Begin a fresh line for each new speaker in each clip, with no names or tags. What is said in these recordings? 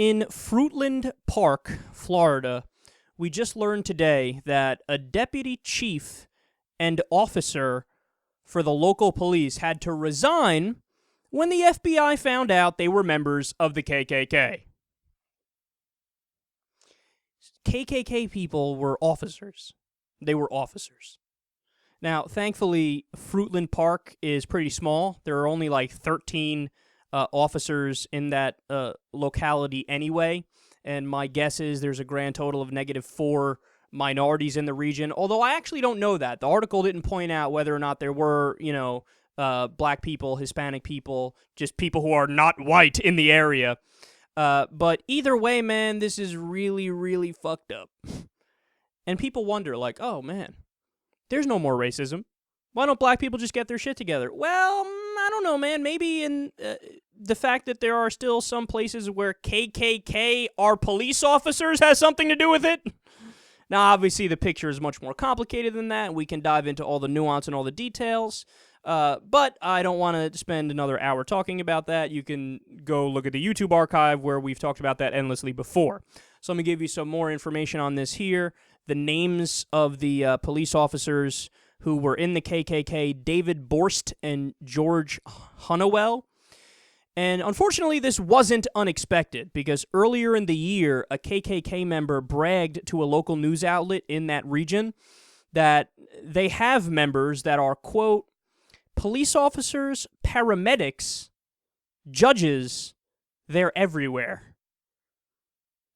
In Fruitland Park, Florida, we just learned today that a deputy chief and officer for the local police had to resign when the FBI found out they were members of the KKK. KKK people were officers. They were officers. Now, thankfully, Fruitland Park is pretty small. There are only like 13 officers in that locality anyway, and my guess is there's a grand total of -4 minorities in the region, although I actually don't know that. The article didn't point out whether or not there were, black people, Hispanic people, just people who are not white in the area. But either way, man, this is really, really fucked up. And people wonder, like, oh, man, there's no more racism. Why don't black people just get their shit together? Well, I don't know, man. Maybe in the fact that there are still some places where KKK are police officers has something to do with it. Now, obviously, the picture is much more complicated than that. We can dive into all the nuance and all the details. But I don't want to spend another hour talking about that. You can go look at the YouTube archive where we've talked about that endlessly before. So I'm going to give you some more information on this here. The names of the police officers who were in the KKK: David Borst and George Hunnewell. And unfortunately, this wasn't unexpected, because earlier in the year, a KKK member bragged to a local news outlet in that region that they have members that are, quote, police officers, paramedics, judges, they're everywhere.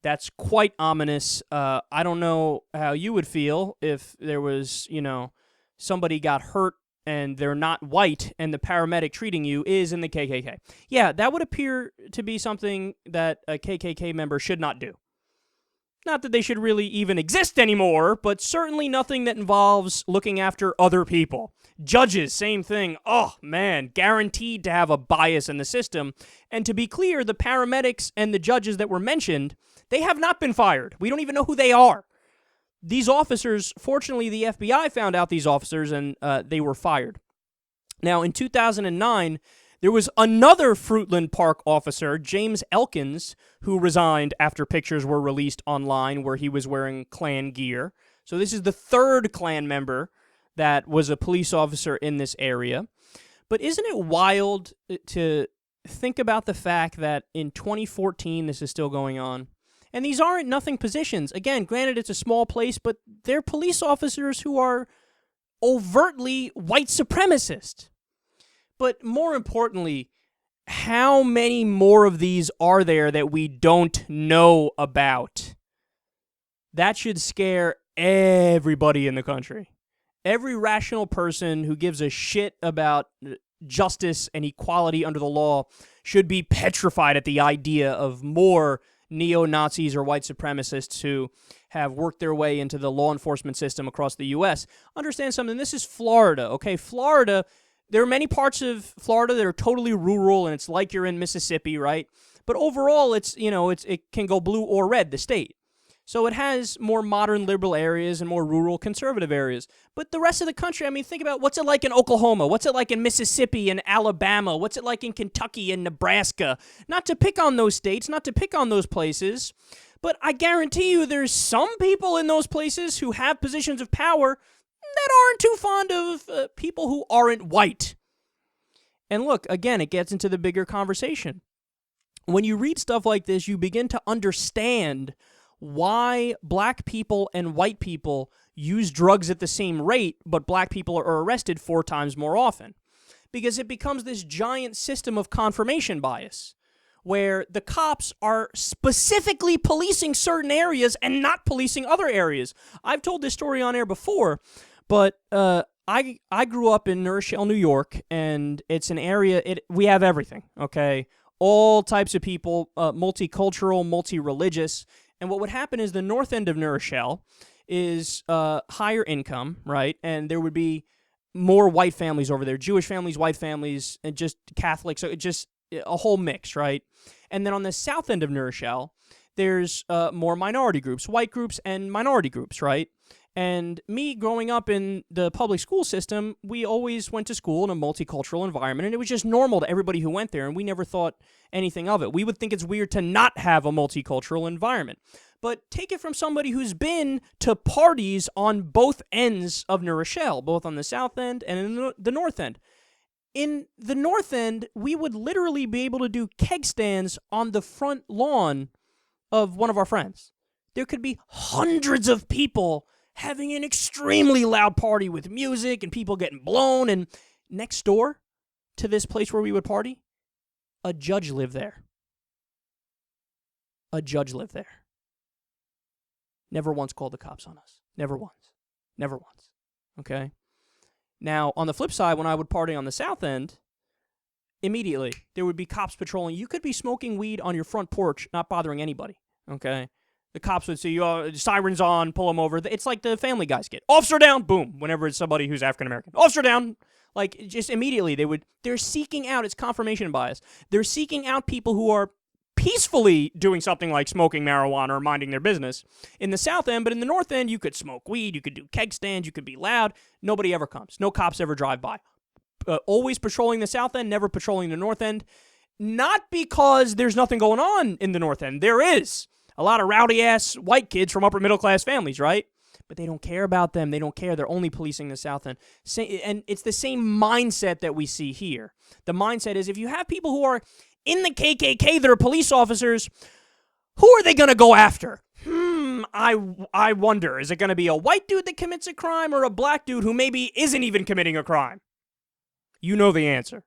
That's quite ominous. I don't know how you would feel if there was, somebody got hurt and they're not white and the paramedic treating you is in the KKK. Yeah, that would appear to be something that a KKK member should not do. Not that they should really even exist anymore, but certainly nothing that involves looking after other people. Judges, same thing. Oh, man, guaranteed to have a bias in the system. And to be clear, the paramedics and the judges that were mentioned, they have not been fired. We don't even know who they are. These officers, fortunately, the FBI found out these officers and they were fired. Now, in 2009, there was another Fruitland Park officer, James Elkins, who resigned after pictures were released online where he was wearing Klan gear. So this is the third Klan member that was a police officer in this area. But isn't it wild to think about the fact that in 2014 this is still going on? And these aren't nothing positions. Again, granted, it's a small place, but they're police officers who are overtly white supremacist. But more importantly, how many more of these are there that we don't know about? That should scare everybody in the country. Every rational person who gives a shit about justice and equality under the law should be petrified at the idea of more neo-Nazis or white supremacists who have worked their way into the law enforcement system across the U.S. Understand something, this is Florida, okay? Florida, there are many parts of Florida that are totally rural, and it's like you're in Mississippi, right? But overall, it can go blue or red, the state. So it has more modern liberal areas and more rural conservative areas. But the rest of the country, I mean, think about what's it like in Oklahoma? What's it like in Mississippi and Alabama? What's it like in Kentucky and Nebraska? Not to pick on those states, not to pick on those places, but I guarantee you there's some people in those places who have positions of power that aren't too fond of people who aren't white. And look, again, it gets into the bigger conversation. When you read stuff like this, you begin to understand why black people and white people use drugs at the same rate, but black people are arrested 4 times more often. Because it becomes this giant system of confirmation bias, where the cops are specifically policing certain areas and not policing other areas. I've told this story on air before, but I grew up in New Rochelle, New York, and it's an area, we have everything, okay? All types of people, multicultural, multi-religious. And what would happen is the north end of New Rochelle is higher income, right? And there would be more white families over there, Jewish families, white families, and just Catholics, so just a whole mix, right? And then on the south end of New Rochelle, there's more minority groups, white groups and minority groups, right? And me growing up in the public school system, we always went to school in a multicultural environment, and it was just normal to everybody who went there, and we never thought anything of it. We would think it's weird to not have a multicultural environment. But take it from somebody who's been to parties on both ends of New Rochelle, both on the south end and in the north end. In the north end, we would literally be able to do keg stands on the front lawn of one of our friends. There could be hundreds of people having an extremely loud party with music and people getting blown. And next door to this place where we would party, a judge lived there. A judge lived there. Never once called the cops on us. Never once. Never once. Okay? Now, on the flip side, when I would party on the south end, immediately there would be cops patrolling. You could be smoking weed on your front porch, not bothering anybody. Okay? The cops would see you, sirens on, pull them over. It's like the Family Guy skit. Officer down, boom, whenever it's somebody who's African-American. Officer down. Like, just immediately, they're seeking out, it's confirmation bias. They're seeking out people who are peacefully doing something like smoking marijuana or minding their business in the south end, but in the north end, you could smoke weed, you could do keg stands, you could be loud. Nobody ever comes. No cops ever drive by. Always patrolling the south end, never patrolling the north end. Not because there's nothing going on in the north end. There is. A lot of rowdy-ass white kids from upper-middle-class families, right? But they don't care about them. They don't care. They're only policing the South End. And it's the same mindset that we see here. The mindset is if you have people who are in the KKK that are police officers, who are they going to go after? I wonder. Is it going to be a white dude that commits a crime or a black dude who maybe isn't even committing a crime? You know the answer.